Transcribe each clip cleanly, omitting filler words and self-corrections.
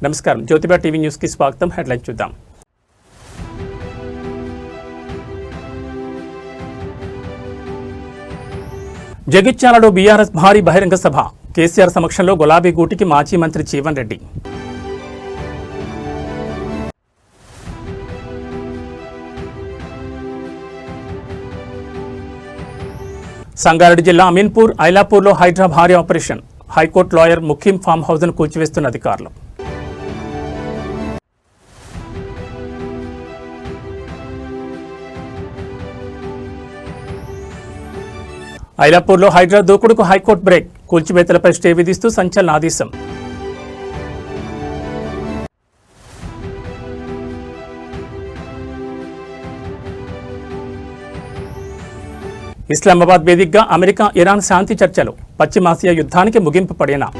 నమస్కారం, Jyotiba TV news కి స్వాగతం. హెడ్లైన్స్ చూద్దాం. జగిత్యాలలో బీఆర్ఎస్ భారీ బహిరంగ సభ. కేసీఆర్ సమక్షంలో గులాబీ గూటికి మాజీ మంత్రి జీవన్ రెడ్డి. సంగారెడ్డి జిల్లా అమీన్పూర్, ఐలాపూర్లో హైడ్రా భారీ operation. High court lawyer Mukheem form హౌస్ను కూల్చివేస్తున్న అధికారులు. ఐలాపూర్లో హైడ్రా దూకుడుకు హైకోర్టు బ్రేక్. కూల్చివేతలపై స్టే విధిస్తూ సంచలన ఆదేశం. ఇస్లామాబాద్ వేదికగా అమెరికా, ఇరాన్ శాంతి చర్చలు. పశ్చిమాసియా యుద్ధానికి ముగింపు పడేనా?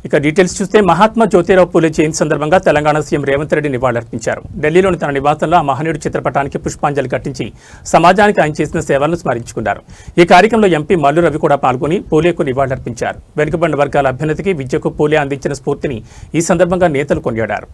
ఇక డీటెయిల్స్ చూస్తే మహాత్మా జ్యోతిరావు పూలే జయంతి సందర్భంగా తెలంగాణ సీఎం రేవంత్ రెడ్డి నివాళులర్పించారు. ఢిల్లీలోని తన నివాసంలో ఆ మహనీయుడి చిత్రపటానికి పుష్పాంజలి ఘటించి సమాజానికి ఆయన చేసిన సేవలను స్మరించుకున్నారు. ఈ కార్యక్రమంలో ఎంపీ మల్లు రవి కూడా పాల్గొని పూలేకు నివాళులర్పించారు. వెనుకబడిన వర్గాల అభ్యున్నతికి, విద్యకు పూలే అందించిన స్ఫూర్తిని ఈ సందర్భంగా నేతలు కొనియాడారు.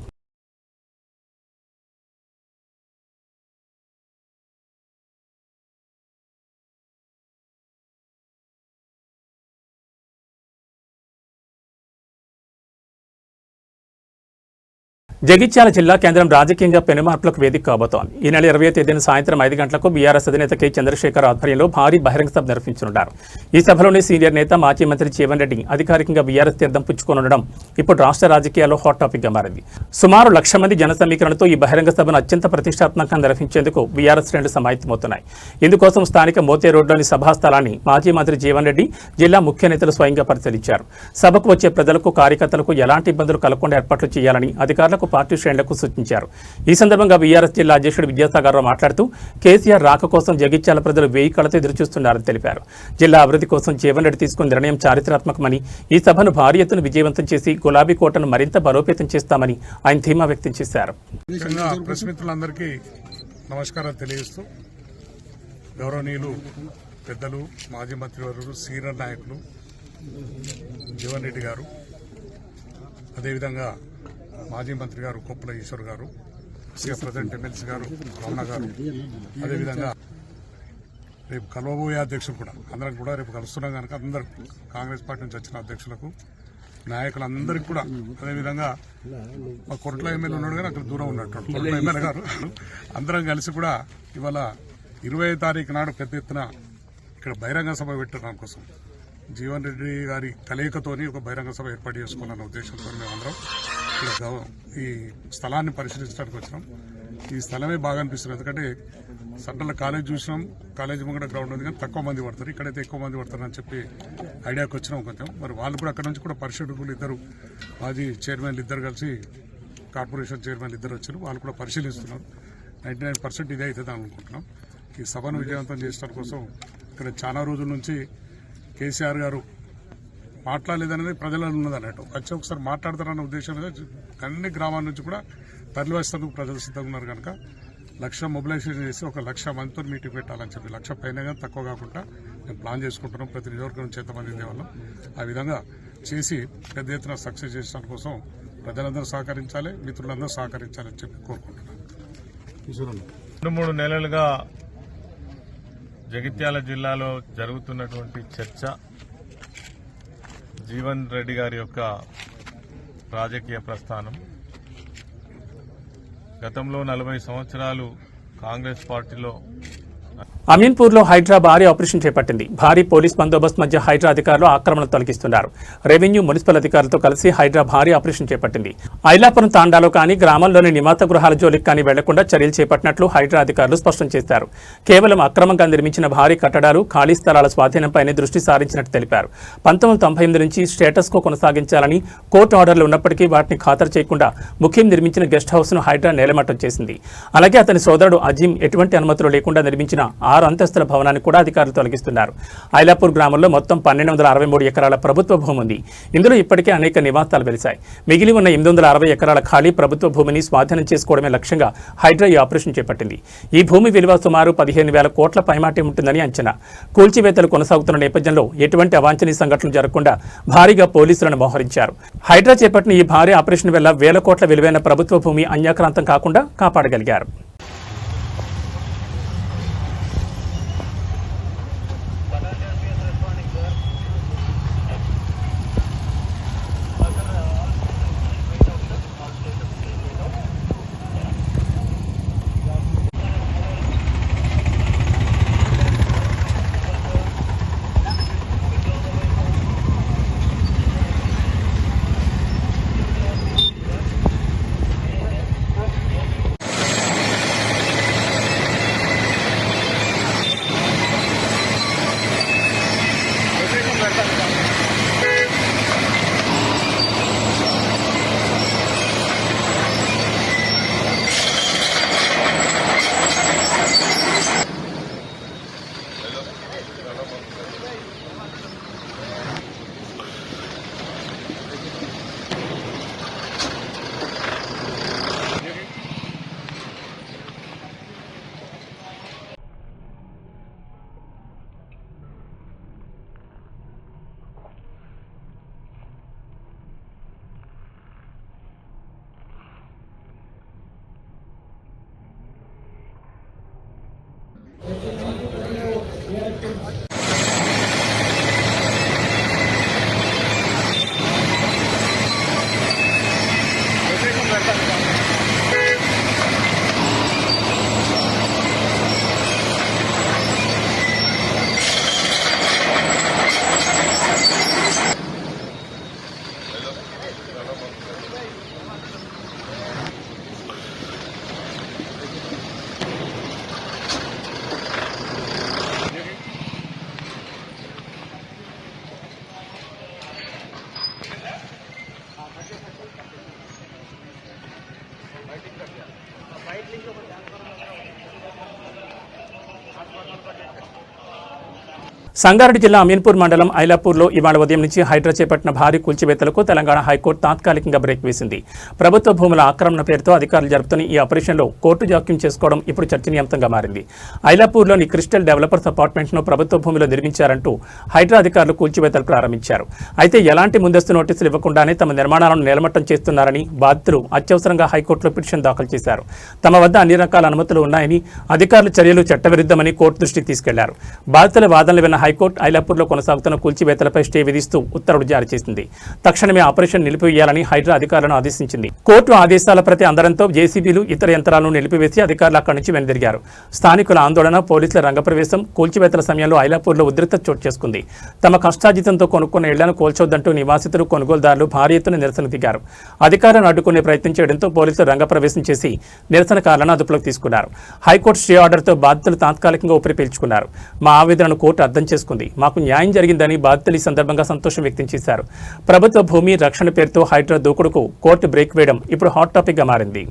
జగిత్యాల జిల్లా కేంద్రం రాజకీయంగా పెనుమార్పులకు వేదిక కాబోతోంది. ఈ నెల 20వ తేదీన సాయంత్రం 5 గంటలకు బీఆర్ఎస్ అధినేత కె చంద్రశేఖర్ ఆధ్వర్యంలో భారీ బహిరంగ సభ నిర్వహించనున్నారు. ఈ సభలోనే సీనియర్ నేత మాజీ మంత్రి జీవన్ రెడ్డి అధికారికంగా బీఆర్ఎస్ తీర్థం పుచ్చుకోనుండడం ఇప్పుడు రాష్ట్ర రాజకీయాల్లో హాట్ టాపిక్ గా మారింది. సుమారు 1,00,000 మంది జన సమీకరణతో ఈ బహిరంగ సభను అత్యంత ప్రతిష్టాత్మకంగా నిర్వహించేందుకు బీఆర్ఎస్ శ్రేణులు సమాయత్తమవుతున్నాయి. ఇందుకోసం స్థానిక మోతే రోడ్లోని సభా స్థలాన్ని మాజీ మంత్రి జీవన్ రెడ్డి, జిల్లా ముఖ్య నేతలు స్వయంగా పరిశీలించారు. సభకు వచ్చే ప్రజలకు, కార్యకర్తలకు ఎలాంటి ఇబ్బందులు కలగకుండా ఏర్పాట్లు చేయాలని అధికారులకు, పార్టీ శ్రేణులకు సూచించారు. ఈ సందర్భంగా బీఆర్ఎస్ జిల్లా అధ్యక్షుడు విద్యాసాగర్ రావు మాట్లాడుతూ కేసీఆర్ రాక కోసం జగిత్యాల ప్రజలు 1000 కళతో ఎదురుచూస్తున్నారని తెలిపారు. జిల్లా అభివృద్ధి కోసం జీవన్ రెడ్డి తీసుకున్న నిర్ణయం చారిత్రాత్మకమని, ఈ సభను భారీ ఎత్తున విజయవంతం చేసి గులాబీ కోటను మరింత బలోపేతం చేస్తామని ఆయన ధీమా వ్యక్తం చేశారు. ప్రెస్ మిత్రులందరికీ నమస్కారాలు తెలియజేస్తూ, గౌరవనీయులు పెద్దలు, మాజీ మంత్రివర్యులు, సీనియర్ నాయకులు జీవన్ రెడ్డి గారు, అదేవిధంగా మాజీ మంత్రి గారు కొప్పుల ఈశ్వర్ గారు, ప్రెసిడెంట్ ఎమ్మెల్సీ గారు రమణ గారు, అదేవిధంగా రేపు కలవబోయే అధ్యక్షులు కూడా అందరం కూడా రేపు కలుస్తున్నాం కనుక అందరూ కాంగ్రెస్ పార్టీ నుంచి వచ్చిన అధ్యక్షులకు, నాయకులందరికీ కూడా, అదేవిధంగా మా కొట్ల ఎమ్మెల్యే ఉన్నాడు కానీ అక్కడ దూరం ఉన్నట్టు కొట్ల ఎమ్మెల్యే గారు, అందరం కలిసి కూడా ఇవాళ 20వ తారీఖు నాడు పెద్ద ఎత్తున ఇక్కడ బహిరంగ సభ పెట్టడం కోసం జీవన్ రెడ్డి గారి కలయికతోని ఒక బహిరంగ సభ ఏర్పాటు చేసుకోవాలన్న ఉద్దేశంతో మేమందరం ఇక్కడ ఈ స్థలాన్ని పరిశీలించడానికి వచ్చినాం. ఈ స్థలమే బాగా అనిపిస్తుంది, ఎందుకంటే సెంట్రల్ కాలేజ్ చూసినాం, కాలేజ్ ముంగడ గ్రౌండ్ ఉంది కానీ తక్కువ మంది పడతారు, ఇక్కడైతే ఎక్కువ మంది పడతారని చెప్పి ఐడియాకి వచ్చినాం కొంచెం. మరి వాళ్ళు కూడా అక్కడ నుంచి కూడా పరిశీలకులు ఇద్దరు, మాజీ చైర్మన్లు ఇద్దరు కలిసి, కార్పొరేషన్ చైర్మన్లు ఇద్దరు వచ్చారు, వాళ్ళు కూడా పరిశీలిస్తున్నారు. 99% ఇదే అవుతుంది అనుకుంటున్నాం. ఈ సభను విజయవంతం చేయడం కోసం ఇక్కడ చాలా రోజుల నుంచి కేసీఆర్ గారు మాట్లాడలేదనేది ప్రజలలో ఉన్నది అన్నట్టు, వచ్చి ఒకసారి మాట్లాడతారన్న ఉద్దేశం మీద అన్ని గ్రామాల నుంచి కూడా తరలివేసేందుకు ప్రజలు సిద్ధంగా ఉన్నారు కనుక 1,00,000 మొబిలైజేషన్ చేసి 1,00,000 మందితో మీటింగ్ పెట్టాలని చెప్పి, 1,00,000 పైన కానీ తక్కువ కాకుండా మేము ప్లాన్ చేసుకుంటున్నాం. ప్రతి నియోజకవర్గం నుంచి ఎంతమంది ఉండేవాళ్ళం ఆ విధంగా చేసి పెద్ద ఎత్తున సక్సెస్ చేయడం కోసం ప్రజలందరూ సహకరించాలి, మిత్రులందరూ సహకరించాలని చెప్పి కోరుకుంటున్నాను. 2-3 నెలలుగా జగిత్యాల జిల్లాలో జరుగుతున్నటువంటి చర్చ జీవన్ రెడ్డి గారి యొక్క రాజకీయ ప్రస్థానం. గతంలో 40 సంవత్సరాలు కాంగ్రెస్ పార్టీలో అమీన్పూర్లో హైడ్రా భారీ ఆపరేషన్ చేపట్టింది. భారీ పోలీస్ బందోబస్తు మధ్య హైడ్రా అధికారులు ఆక్రమణ తొలగిస్తున్నారు. రెవెన్యూ, మున్సిపల్ అధికారులతో కలిసి హైడ్రా భారీ ఆపరేషన్ చేపట్టింది. ఐలాపురం తాండాలో కానీ, గ్రామంలోని నివాస గృహాల జోలికి కానీ వెళ్లకుండా చర్యలు చేపట్టినట్లు హైడ్రా అధికారులు స్పష్టం చేశారు. కేవలం అక్రమంగా నిర్మించిన భారీ కట్టడాలు, ఖాళీ స్థలాల స్వాధీనంపైనే దృష్టి సారించినట్టు తెలిపారు. 1998 నుంచి స్టేటస్ కో కొనసాగించాలని కోర్టు ఆర్డర్లు ఉన్నప్పటికీ వాటిని ఖాతరు చేయకుండా ముఖ్యం నిర్మించిన గెస్ట్ హౌస్ ను హైడ్రా నేలమట్టం చేసింది. అలాగే అతని సోదరుడు అజీం ఎటువంటి అనుమతులు లేకుండా నిర్మించిన 6 6 అంతస్తుల భవనాన్ని కూడా అధికారులు తొలగిస్తున్నారు. ఐలాపూర్ గ్రామంలో మొత్తం 1263 ఎకరాల ప్రభుత్వ భూమి ఉంది. ఇందులో ఇప్పటికే అనేక నివాసాలు వెలిశాయి. మిగిలి ఉన్న 860 ఎకరాల ఖాళీ ప్రభుత్వ భూమిని స్వాధీనం చేసుకోవడమే లక్ష్యంగా హైడ్రా ఈ ఆపరేషన్ చేపట్టింది. ఈ భూమి విలువ సుమారు 15,000 కోట్ల పైమాటే ఉంటుందని అంచనా. కూల్చివేతలు కొనసాగుతున్న నేపథ్యంలో ఎటువంటి అవాంఛనీయ సంఘటనలు జరగకుండా భారీగా పోలీసులను మోహరించారు. హైడ్రా చేపట్టిన ఈ భారీ ఆపరేషన్ వల్ల వేల కోట్ల విలువైన ప్రభుత్వ భూమి అన్యాక్రాంతం కాకుండా కాపాడగలిగారు. సంగారెడ్డి జిల్లా అమీన్పూర్ మండలం ఐలాపూర్లో ఇవాళ ఉదయం నుంచి హైడ్రా చేపట్టిన భారీ కూల్చివేతలకు తెలంగాణ హైకోర్టు తాత్కాలికంగా బ్రేక్ వేసింది. ప్రభుత్వ భూముల ఆక్రమణ పేరుతో అధికారులు జరుపుతున్న ఈ ఆపరేషన్లో కోర్టు జోక్యం చేసుకోవడం ఇప్పుడు చర్చనీయాంశంగా మారింది. ఐలాపూర్లోని క్రిస్టల్ డెవలపర్స్ అపార్ట్మెంట్ను ప్రభుత్వ భూమిలో నిర్మించారంటూ హైడ్రా అధికారులు కూల్చివేతలు ప్రారంభించారు. అయితే ఎలాంటి ముందస్తు నోటీసులు ఇవ్వకుండానే తమ నిర్మాణాలను నేలమట్టం చేస్తున్నారని బాధితులు అత్యవసరంగా హైకోర్టులో పిటిషన్ దాఖలు చేశారు. తమ వద్ద అన్ని రకాల అనుమతులు ఉన్నాయని, అధికారుల చర్యలు చట్టవిరుద్ధమని కోర్టు దృష్టికి తీసుకెళ్లారు. బాధితుల వాదనలు విన్న హైకోర్టు ఐలాపూర్లో కొనసాగుతున్న కూల్చివేతలపై స్టే విధిస్తూ ఉత్తర్వులు జారీ చేసింది. తక్షణమే ఆపరేషన్ నిలిపివేయాలని హైడ్రా అధికారులను ఆదేశించింది. కోర్టు ఆదేశాల ప్రతి అందడంతో జేసీబీలు, ఇతర యంత్రాలను నిలిపివేసి అధికారులు అక్కడి నుంచి వెనుదిరిగారు. స్థానికుల ఆందోళన, పోలీసుల రంగప్రవేశం, కూల్చివేతల సమయంలో ఐలాపూర్లో ఉద్రిక్తత చోటు చేసుకుంది. తమ కష్టార్జితంతో కొనుక్కున్న ఇళ్లను కూల్చొద్దంటూ నివాసితులు, కొనుగోలుదారులు భారీ ఎత్తున నిరసన దిగారు. అధికారులను అడ్డుకునే ప్రయత్నం చేయడంతో పోలీసులు రంగప్రవేశం చేసి నిరసనకారులను అదుపులోకి తీసుకున్నారు. హైకోర్టు స్టే ఆర్డర్తో బాధితులు తాత్కాలికంగా ఊపిరి పీల్చుకున్నారు. మా ఆవేదనను కోర్టు అర్థం చేసుకుంది, మాకు న్యాయం జరిగిందని బాధితులు ఈ సందర్భంగా సంతోషం వ్యక్తం చేశారు. ప్రభుత్వ భూమి రక్షణ పేరుతో హైడ్రా దూకుడుకు కోర్టు బ్రేక్ వేయడం ఇప్పుడు హాట్ టాపిక్గా మారింది.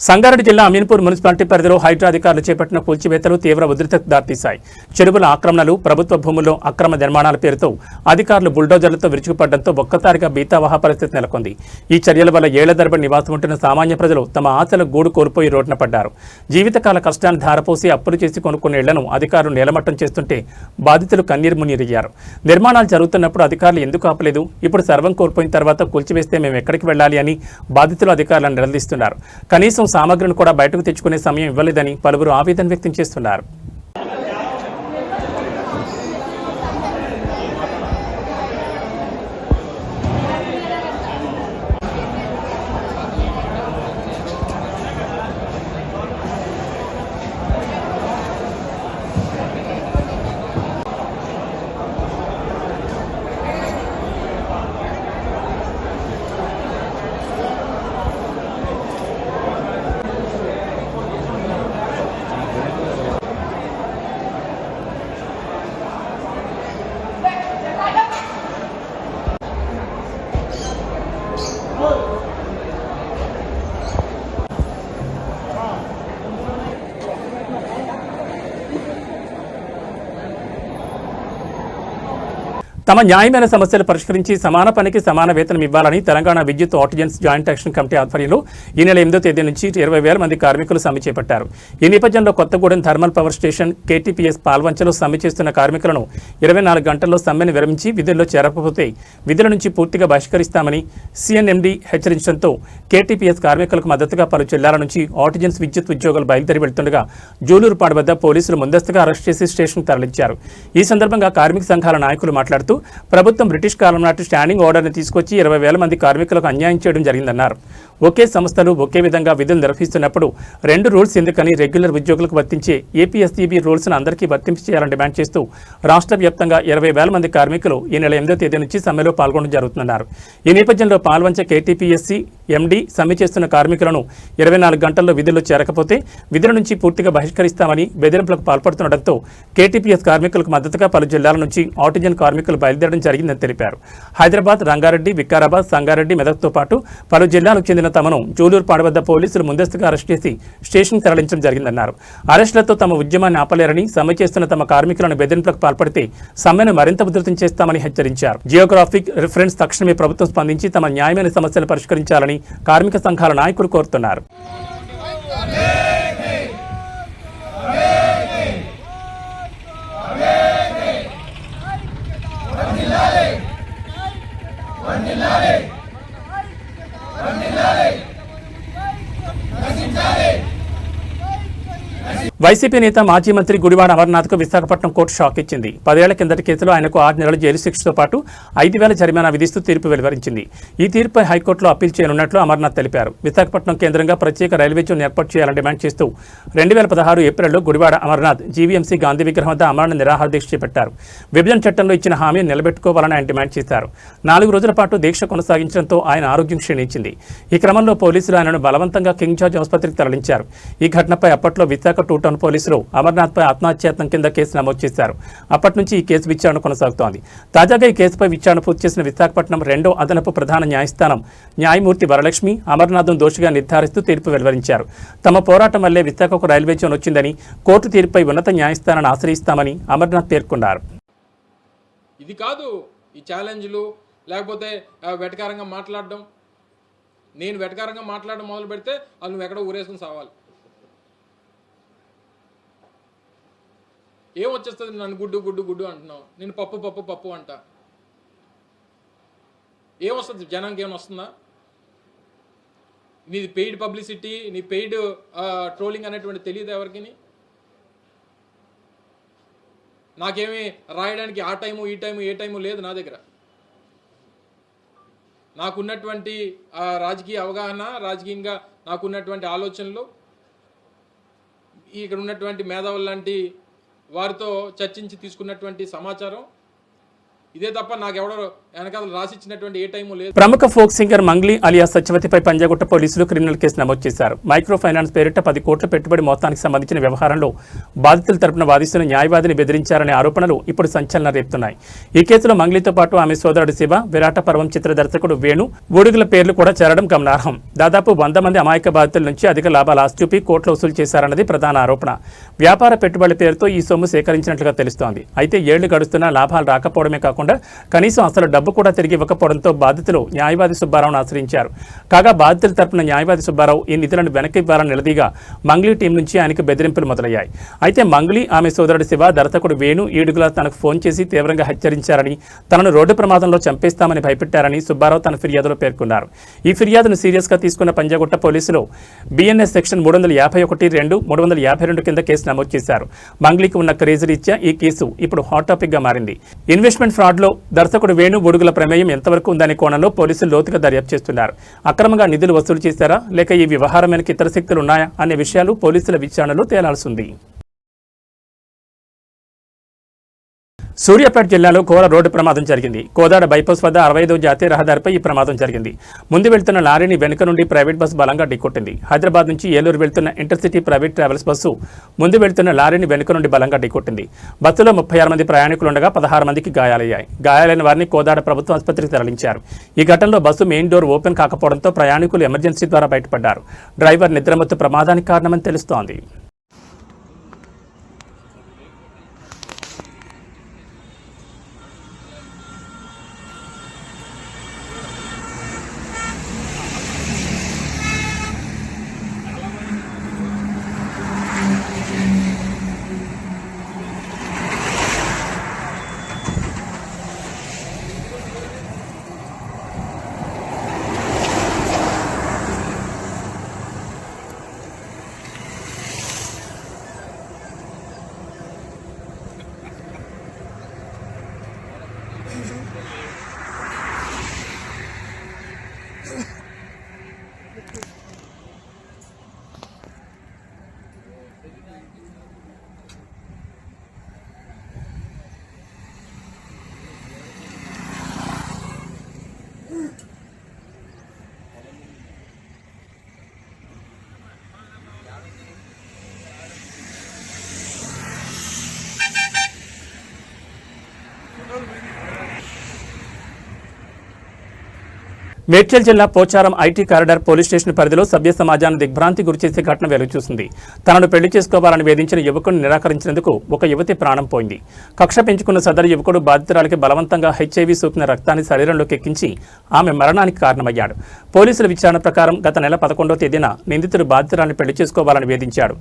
సంగారెడ్డి జిల్లా అమీన్పూర్ మున్సిపాలిటీ పరిధిలో హైడ్రా అధికారులు చేపట్టిన కూల్చివేతలు తీవ్ర ఉద్రిక్తతకు దారితీశాయి. చెరువుల ఆక్రమణలు, ప్రభుత్వ భూముల్లో అక్రమ నిర్మాణాల పేరుతో అధికారులు బుల్డోజర్లతో విరుచుకుపడడంతో ఒక్కసారిగా బీతావహ పరిస్థితి నెలకొంది. ఈ చర్యల వల్ల ఏళ్ల తరబడి నివాసం ఉంటున్న సామాన్య ప్రజలు తమ ఆశల గూడు కోల్పోయి రోడ్డున పడ్డారు. జీవితకాల కష్టాన్ని ధారపోసి అప్పులు చేసి కొనుక్కున్న ఇళ్లను అధికారులు నేలమట్టం చేస్తుంటే బాధితులు కన్నీరు మున్నీరయ్యారు. నిర్మాణాలు జరుగుతున్నప్పుడు అధికారులు ఎందుకు ఆపలేదు? ఇప్పుడు సర్వం కోల్పోయిన తర్వాత కూల్చివేస్తే మేము ఎక్కడికి వెళ్ళాలి అని బాధితులు అధికారులను నిలదీస్తున్నారు. కనీసం సామగ్రిని కూడా బయటకు తెచ్చుకునే సమయం ఇవ్వలేదని పలువురు ఆవేదన వ్యక్తం చేస్తున్నారు. తమ న్యాయమైన సమస్యలు పరిష్కరించి సమాన పనికి సమాన వేతనం ఇవ్వాలని తెలంగాణ విద్యుత్ ఆర్టిజన్స్ జాయింట్ యాక్షన్ కమిటీ ఆధ్వర్యంలో ఈ నెల 8వ తేదీ నుంచి 20,000 మంది కార్మికులు సమ్మె చేపట్టారు. ఈ నేపథ్యంలో Kothagudem thermal power station KTPS పాల్వంచలో సమ్మె చేస్తున్న కార్మికులను 24 గంటల్లో సమ్మెను విరమించి విధుల్లో చేరకపోతే విధుల నుంచి పూర్తిగా బహిష్కరిస్తామని CNMD హెచ్చరించడంతో KTPS కార్మికులకు మద్దతుగా పలు జిల్లాల నుంచి ఆర్టిజన్స్ విద్యుత్ ఉద్యోగులు బయలుదేరి వెళ్తుండగా జూలూరుపాడు వద్ద పోలీసులు ముందస్తుగా అరెస్ట్ చేసి స్టేషన్కు తరలించారు. ఈ సందర్భంగా కార్మిక సంఘాల నాయకులు మాట్లాడుతూ ప్రభుత్వం బ్రిటిష్ కాలం నాటి స్టాండింగ్ ఆర్డర్ని తీసుకొచ్చి 20,000 మంది కార్మికులకు అన్యాయం చేయడం జరిగిందన్నారు. ఒకే సంస్థలు ఒకే విధంగా విధులు నిర్వహిస్తున్నప్పుడు 2 రూల్స్ ఎందుకని రెగ్యులర్ ఉద్యోగులకు వర్తించే APSCB రూల్స్ను అందరికీ వర్తింపు చేయాలని డిమాండ్ చేస్తూ రాష్ట్ర వ్యాప్తంగా 20,000 మంది కార్మికులు ఈ నెల 8వ తేదీ నుంచి సమ్మెలో పాల్గొనడం జరుగుతుందన్నారు. ఈ నేపథ్యంలో పాల్వంచ KTPSC MD సమ్మె చేస్తున్న కార్మికులను 24 గంటల్లో విధుల్లో చేరకపోతే విధుల నుంచి పూర్తిగా బహిష్కరిస్తామని బెదిరింపులకు పాల్పడుతుండటంతో KTPS కార్మికులకు మద్దతుగా పలు జిల్లాల నుంచి ఆర్టిజన్ కార్మికులు బయలుదేరడం జరిగిందని తెలిపారు. హైదరాబాద్, రంగారెడ్డి, వికారాబాద్, సంగారెడ్డి, మెదక్తో పాటు పలు జిల్లాలకు చెందిన తమను జూలూరుపాడు వద్ద పోలీసులు ముందస్తుగా అరెస్ట్ చేసి స్టేషన్కు తరలించడం జరిగిందన్నారు. అరెస్టులతో తమ ఉద్యమాన్ని ఆపలేరని, సమ్మె చేస్తున్న తమ కార్మికులను బెదిరింపులకు పాల్పడితే సమ్మెను మరింత ఉధృతం చేస్తామని హెచ్చరించారు. జియోగ్రాఫిక్ రిఫరెన్స్ తక్షణమే ప్రభుత్వం స్పందించి తమ న్యాయమైన సమస్యలు పరిష్కరించాలని కార్మిక సంఘాల నాయకులు కోరుతున్నారు. వైసీపీ నేత మాజీ మంత్రి గుడివాడ అమర్నాథ్కు విశాఖపట్నం కోర్టు షాక్ ఇచ్చింది. 10 ఏళ్ల కిందటి కేసులో ఆయనకు 6 నెలల జైలు శిక్షతో పాటు 5,000 జరిమానా విధిస్తూ తీర్పు వెలువరించింది. ఈ తీర్పుపై హైకోర్టులో అప్పీల్ చేయనున్నట్లు అమర్నాథ్ తెలిపారు. విశాఖపట్నం కేంద్రంగా ప్రత్యేక రైల్వే జోన్ ఏర్పాటు చేయాలని డిమాండ్ చేస్తూ 2016 ఏప్రిల్లో గుడివాడ అమర్నాథ్ GVMC గాంధీ విగ్రహం వద్ద అమరణ నిరాహార దీక్ష చేపట్టారు. విభజన చట్టంలో ఇచ్చిన హామీని నిలబెట్టుకోవాలని ఆయన డిమాండ్ చేశారు. 4 రోజుల పాటు దీక్ష కొనసాగించడంతో ఆయన ఆరోగ్యం క్షీణించింది. ఈ క్రమంలో పోలీసులు ఆయనను బలవంతంగా కింగ్ జార్జ్ ఆసుపత్రికి తరలించారు. ఈ ఘటనపై అప్పట్లో విశాఖ 2 టౌన్ పోలీసులు అమర్నాథ్పై ఆత్మహత్యాయత్నం కింద కేసు నమోదు చేశారు. అప్పటి నుంచి ఈ కేసు విచారణ కొనసాగుతోంది. తాజాగా ఈ కేసుపై విచారణ పూర్తి చేసిన విశాఖపట్నం 2వ అదనపు ప్రధాన న్యాయస్థానం న్యాయమూర్తి వరలక్ష్మి అమర్నాథ్ను దోషిగా నిర్ధారిస్తూ తీర్పు వెలువరించారు. తమ పోరాటం వల్లే విశాఖకు రైల్వే జోన్ వచ్చిందని, కోర్టు తీర్పుపై ఉన్నత న్యాయస్థానాన్ని ఆశ్రయిస్తామని అమర్నాథ్ పేర్కొన్నారు. ఇది కాదు ఈ ఛాలెంజ్లు, లేకపోతే వెటకారంగా మాట్లాడడం. నేను వెటకారంగా మాట్లాడడం మొదలు పెడితే అది నువ్వు ఎక్కడో ఊరేసుకుని సావాలి. ఏం వచ్చేస్తుంది? నన్ను గుడ్డు గుడ్డు గుడ్డు అంటున్నావు, నేను పప్పు పప్పు పప్పు అంట. ఏమొస్తుంది? జనానికి ఏమైనా వస్తుందా? నీది పెయిడ్ పబ్లిసిటీ, నీ పెయిడ్ ట్రోలింగ్ అనేటువంటి తెలియదు ఎవరికి. నాకేమీ రాయడానికి ఆ టైము ఈ టైము ఏ టైము లేదు నా దగ్గర. నాకున్నటువంటి రాజకీయ అవగాహన, రాజకీయంగా నాకున్నటువంటి ఆలోచనలు, ఇక్కడ ఉన్నటువంటి మేధావులు లాంటి వారితో చర్చించి తీసుకున్నటువంటి సమాచారం ఇదే తప్ప నాకెవడో వెనకాల రాసిచ్చినటువంటి ఏ టైము లేదు. ప్రముఖ ఫోక్ సింగర్ మంగ్లీ అలియా సత్యవతిపై పంజాగుట్ట పోలీసులు క్రిమినల్ కేసు నమోదు చేశారు. మైక్రో ఫైనాన్స్ పేరిట 10 కోట్ల పెట్టుబడి మొత్తానికి సంబంధించిన వ్యవహారంలో బాధితుల తరపున వాదిస్తున్న న్యాయవాదిని బెదిరించారనే ఆరోపణలు ఇప్పుడు సంచలనం రేపుతున్నాయి. ఈ కేసులో మంగ్లీతో పాటు ఆమె సోదరుడు శివ, విరాట పర్వం చిత్ర దర్శకుడు వేణు, బూడిగుల పేర్లు కూడా చేరడం గమనార్హం. దాదాపు 100 మంది అమాయక బాధితుల నుంచి అధిక లాభాలు ఆశ చూపి కోట్లు వసూలు చేశారన్నది ప్రధాన ఆరోపణ. వ్యాపార పెట్టుబడుల పేరుతో ఈ సొమ్ము సేకరించినట్లుగా తెలుస్తోంది. అయితే ఏళ్లు గడుస్తున్నా లాభాలు రాకపోవడమే కాకుండా కనీసం అసలు డబ్బు కూడా తిరిగి ఇవ్వకపోవడంతో బాధితులు న్యాయవాది సుబ్బారావును ఆశ్రయించారు. కాగా బాధితుల తరపున న్యాయవాది సుబ్బారావు ఈ నిధులను వెనక్కి ఇవ్వాలని నిలదీగా మంగ్లీ టీం నుంచి ఆయనకు బెదిరింపులు మొదలయ్యాయి. అయితే మంగ్లీ, ఆమె సోదరుడు శివ, దర్శకుడు వేణు ఈడుగులా తనకు ఫోన్ చేసి తీవ్రంగా హెచ్చరించారని, తనను రోడ్డు ప్రమాదంలో చంపేస్తామని భయపెట్టారని సుబ్బారావు తన ఫిర్యాదులో పేర్కొన్నారు. ఈ ఫిర్యాదును సీరియస్గా తీసుకున్న పంజాగుట్ట పోలీసులు BNS సెక్షన్ 351(2), 352 కింద కేసు నమోదు చేశారు. మంగ్లీకి ఉన్న క్రేజ్ రీత్యా ఈ కేసు ఇప్పుడు హాట్ టాపిక్ గా మారింది. ఇన్వెస్ట్మెంట్ ఫ్రాడ్లో దర్శకుడు వేణు బుడుగుల ప్రమేయం ఎంతవరకు ఉందనే కోణంలో పోలీసులు లోతుగా దర్యాప్తు చేస్తున్నారు. అక్రమంగా నిధులు వసూలు చేశారా, లేక ఈ వ్యవహారం వెనక ఇతర శక్తులు ఉన్నాయా అనే విషయాలు పోలీసుల విచారణలో తేలాల్సింది. సూర్యాపేట జిల్లాలో ఘోర రోడ్డు ప్రమాదం జరిగింది. కోదాడ బైపాస్ వద్ద 65వ జాతీయ రహదారిపై ఈ ప్రమాదం జరిగింది. ముందు వెళ్తున్న లారీని వెనుక నుండి ప్రైవేట్ బస్సు బలంగా ఢీకొట్టింది. హైదరాబాద్ నుంచి ఏలూరు వెళ్తున్న ఇంటర్సిటీ ప్రైవేట్ ట్రావెల్స్ బస్సు ముందు వెళ్తున్న లారీని వెనుక నుండి బలంగా ఢీకొట్టింది. బస్సులో 36 మంది ప్రయాణికులుండగా 16 మందికి గాయాలయ్యాయి. గాయాలైన వారిని కోదాడ ప్రభుత్వ ఆసుపత్రికి తరలించారు. ఈ ఘటనలో బస్సు మెయిన్ డోర్ ఓపెన్ కాకపోవడంతో ప్రయాణికులు ఎమర్జెన్సీ ద్వారా బయటపడ్డారు. డ్రైవర్ నిద్రమత్తు ప్రమాదానికి కారణమని తెలుస్తోంది. మేడ్చల్ జిల్లా Pocharam IT corridor police station పరిధిలో సభ్య సమాజాన్ని దిగ్భ్రాంతి గురిచేసే ఘటన వెలుగుచూసింది. తనను పెళ్లి చేసుకోవాలని వేధించిన యువకుడిని నిరాకరించినందుకు ఒక యువతి ప్రాణం పోయింది. కక్ష పెంచుకున్న సదరు యువకుడు బాధితురాలికి బలవంతంగా హెచ్ఐవి సోకిన రక్తాన్ని శరీరంలోకి ఎక్కించి ఆమె మరణానికి కారణమయ్యాడు. పోలీసుల విచారణ ప్రకారం గత నెల 11వ తేదీన నిందితుడు బాధితురాలిని పెళ్లి చేసుకోవాలని వేధించాడు.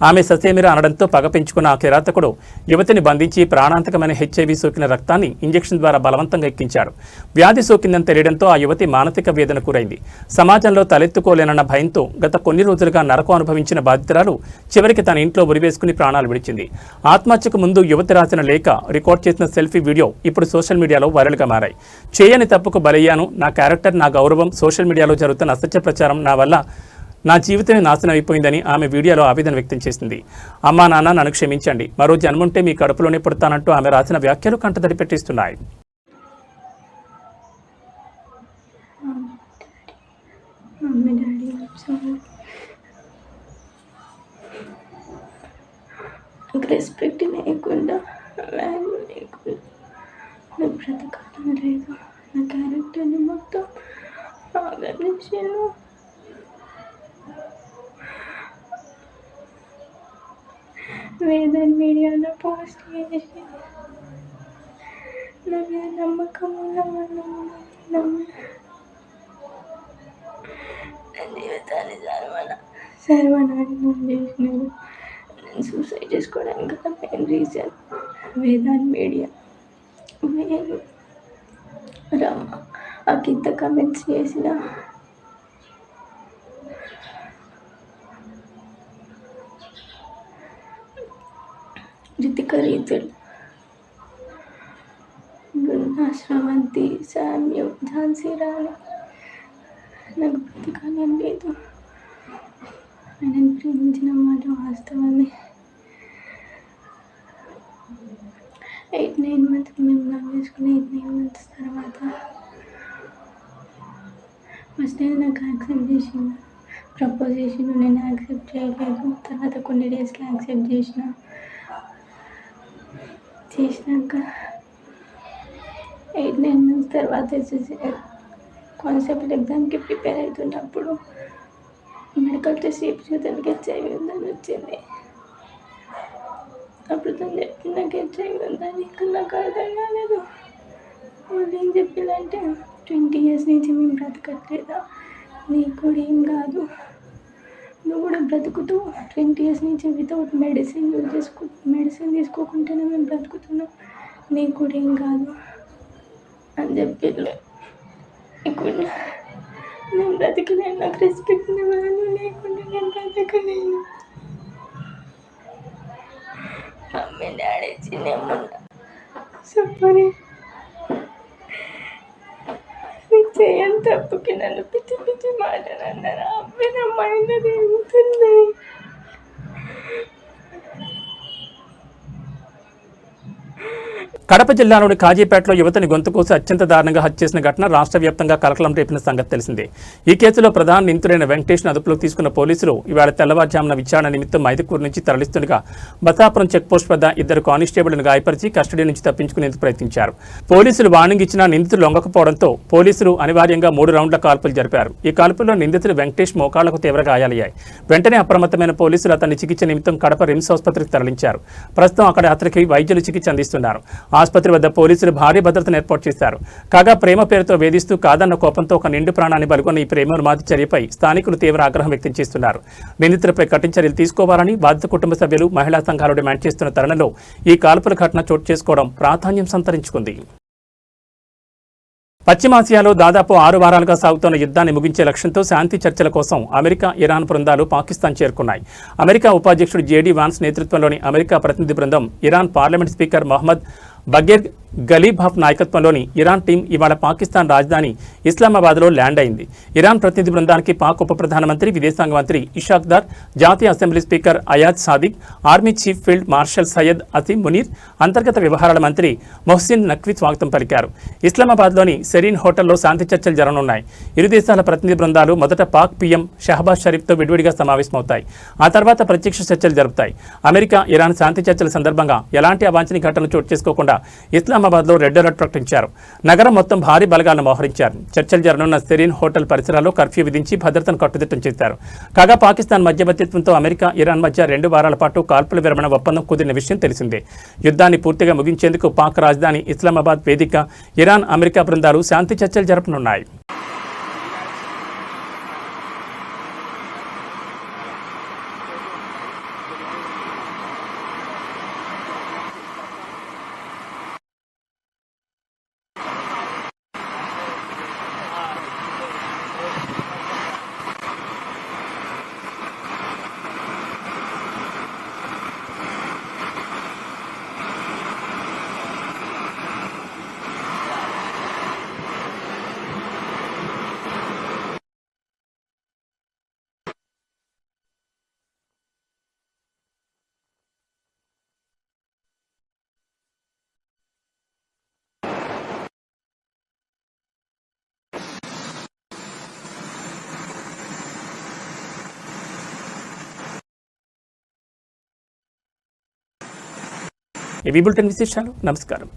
ఆమె ససేమిరా అనడంతో పగ పెంచుకున్న ఆ కిరాతకుడు యువతిని బంధించి ప్రాణాంతకమైన హెచ్ఐవి సోకిన రక్తాన్ని ఇంజెక్షన్ ద్వారా బలవంతంగా ఎక్కించాడు. వ్యాధి సోకిందని తెలియడంతో ఆ యువతి మానసిక వేదన కూరైంది. సమాజంలో తలెత్తుకోలేనన్న భయంతో గత కొన్ని రోజులుగా నరకం అనుభవించిన బాధితురాలు చివరికి తన ఇంట్లో ఉరివేసుకుని ప్రాణాలు విడిచింది. ఆత్మహత్యకు ముందు యువతి రాసిన లేఖ, రికార్డ్ చేసిన సెల్ఫీ వీడియో ఇప్పుడు సోషల్ మీడియాలో వైరల్గా మారాయి. చేయని తప్పుకు బలయ్యాను, నా క్యారెక్టర్, నా గౌరవం, సోషల్ మీడియాలో జరుగుతున్న అసత్య ప్రచారం నా వల్ల నా జీవితమే నాశనం అయిపోయిందని ఆమె వీడియోలో ఆవేదన వ్యక్తం చేసింది. అమ్మా నాన్న నన్ను క్షమించండి, మరో జన్ముంటే మీ కడుపులోనే పుడతానంటూ ఆమె రాసిన వ్యాఖ్యలు కంటతడి పెట్టిస్తున్నాయి. మమ్మీ డాడీ నాకు రెస్పెక్ట్ లేకుండా, వాల్యూ లేకుండా, నాకు బ్రతకడం లేదు. నా క్యారెక్టర్ని మొత్తం ఆదరించాను. వేదన్ మీడియాలో పోస్ట్ చేసి నా మీద నమ్మకం ఉన్న వాళ్ళు జీవితాన్ని సర్వనాశనం చేసినారు. నేను సూసైడ్ చేసుకోవడానికి గల మెయిన్ రీజన్ వేదాంత్ మీడియా. నేను రమ్మ ఆ కింద కమెంట్స్ చేసిన రితిక రీతుల్, బృందా, శ్రవంతి, సామ్యం, ఝాన్సీ రాణి నాకు బ్రతకాలని లేదు. నేను ప్రేమించిన మాట వాస్తవమే. 8-9 months మేము లవ్ చేసుకుని 8-9 months తర్వాత ఫస్ట్ నేను నాకు యాక్సెప్ట్ చేసిన, ప్రపోజ్ చేసిన, నేను యాక్సెప్ట్ చేయలేదు. తర్వాత కొన్ని డేస్కి యాక్సెప్ట్ చేసినాక 8-9 months తర్వాత కాన్సెప్ట్ ఎగ్జామ్కి ప్రిపేర్ అవుతున్నప్పుడు మెడికల్ టెస్ట్ చేయించుకోవడానికి హెచ్ఐవి ఉందని వచ్చింది. అప్పుడు తను చెప్పి నాకు హెచ్ఐవి ఉందని, ఇక్కడ నాకు అర్థం కాలేదు. వాళ్ళు ఏం చెప్పిందంటే 20 years నుంచి మేము బ్రతకట్లేదా, నీకు కూడా ఏం కాదు, నువ్వు కూడా బ్రతుకుతూ 20 years నుంచి వితౌట్ మెడిసిన్ తీసుకోకుండానే మేము బ్రతుకుతున్నాం, నీకు కూడా ఏం కాదు అని చెప్పి ఇప్పుడు నేను బ్రతకలేను. నాకు రెస్పెక్ట్ వాళ్ళు లేకుండా నేను బ్రతకలేను. మమ్మీ డాడీ చిన్నమ్మా సరే నీకు చేయని తప్పుకి నన్ను పిచ్చి పిచ్చి మాటలు అన్నారు. అవి నా మైండ్లో తిరుగుతున్నాయి. కడప జిల్లాలోని కాజీపేటలో యువతిని గొంతు కోసి అత్యంత దారుణంగా హత్య చేసిన ఘటన రాష్ట్ర వ్యాప్తంగా కలకలం రేపిన సంగతి తెలిసిందే. ఈ కేసులో ప్రధాన నిందితుడైన వెంకటేష్ను అదుపులోకి తీసుకున్న పోలీసులు ఇవాళ తెల్లవారుజామున విచారణ నిమిత్తం మైదుకూరు నుంచి తరలిస్తుండగా బతాపురం చెక్పోస్ట్ వద్ద 2 కానిస్టేబుల్ను గాయపరిచి కస్టడీ నుంచి తప్పించుకునేందుకు ప్రయత్నించారు. పోలీసులు వార్నింగ్ ఇచ్చినా నిందితులు లొంగకపోవడంతో పోలీసులు అనివార్యంగా 3 రౌండ్ల కాల్పులు జరిపారు. ఈ కాల్పుల్లో నిందితుడు వెంకటేష్ మోకాళ్లకు తీవ్ర గాయాలయ్యాయి. వెంటనే అప్రమత్తమైన పోలీసులు అతన్ని చికిత్స నిమిత్తం కడప రిమ్స్ ఆసుపత్రికి తరలించారు. ప్రస్తుతం అక్కడ అతనికి వైద్యులు చికిత్స అందిస్తున్నారు. ఆసుపత్రి వద్ద పోలీసులు భారీ భద్రతను ఏర్పాటు చేశారు. కాగా ప్రేమ పేరుతో వేధిస్తూ కాదన్న కోపంతో ఒక నిండు ప్రాణాన్ని బలిగొన్న ఈ ప్రేమోన్మాది చర్యపై స్థానికులు తీవ్ర ఆగ్రహం వ్యక్తం చేస్తున్నారు. నిందితులపై కఠిన చర్యలు తీసుకోవాలని బాధిత కుటుంబ సభ్యులు, మహిళా సంఘాలు డిమాండ్ చేస్తున్న తరుణంలో ఈ కాల్పుల ఘటన చోటు చేసుకోవడం ప్రాధాన్యం సంతరించుకుంది. పశ్చిమాసియాలో దాదాపు 6 వారాలుగా సాగుతున్న యుద్ధాన్ని ముగించే లక్ష్యంతో శాంతి చర్చల కోసం అమెరికా, ఇరాన్ బృందాలు పాకిస్తాన్ చేరుకున్నాయి. అమెరికా ఉపాధ్యక్షుడు జేడీ వాన్స్ నేతృత్వంలోని అమెరికా ప్రతినిధి బృందం Iran parliament speaker Mohammad Bagher Ghalibaf నాయకత్వంలోని ఇరాన్ టీం ఇవాళ పాకిస్తాన్ రాజధాని ఇస్లామాబాద్లో ల్యాండ్ అయింది. ఇరాన్ ప్రతినిధి బృందానికి పాక్ ఉప ప్రధానమంత్రి, విదేశాంగ మంత్రి ఇషాక్ దార్, జాతీయ assembly speaker Ayaz Sadiq, army chief field marshal Syed Asim Munir, అంతర్గత వ్యవహారాల మంత్రి మొహసిన్ నఖ్వీ స్వాగతం పలికారు. ఇస్లామాబాద్లోని సెరీన్ హోటల్లో శాంతి చర్చలు జరగనున్నాయి. ఇరు దేశాల ప్రతినిధి బృందాలు మొదట పాక్ పీఎం షహబాజ్ షరీఫ్తో విడివిడిగా సమావేశమవుతాయి. ఆ తర్వాత ప్రత్యక్ష చర్చలు జరుపుతాయి. అమెరికా, ఇరాన్ శాంతి చర్చల సందర్భంగా ఎలాంటి అవాంఛనీయ ఘటనలు చోటు చేసుకోకుండా కూడా ఇస్లామాబాద్లో రెడ్ అలర్ట్ ప్రకటించారు. నగరం మొత్తం భారీ బలగాలను మోహరించారు. చర్చలు జరగనున్న సెరీన్ హోటల్ పరిసరాల్లో కర్ఫ్యూ విధించి భద్రతను కట్టుదిట్టం చేశారు. కాగా పాకిస్తాన్ మధ్యవర్తిత్వంతో అమెరికా, ఇరాన్ మధ్య 2 వారాల పాటు కాల్పుల విరమణ ఒప్పందం కుదిరిన విషయం తెలిసిందే. యుద్ధాన్ని పూర్తిగా ముగించేందుకు పాక్ రాజధాని ఇస్లామాబాద్ వేదిక ఇరాన్, అమెరికా బృందాలు శాంతి చర్చలు జరపనున్నాయి. ఇవి బులెటిన్ విశేషాలు. నమస్కారం.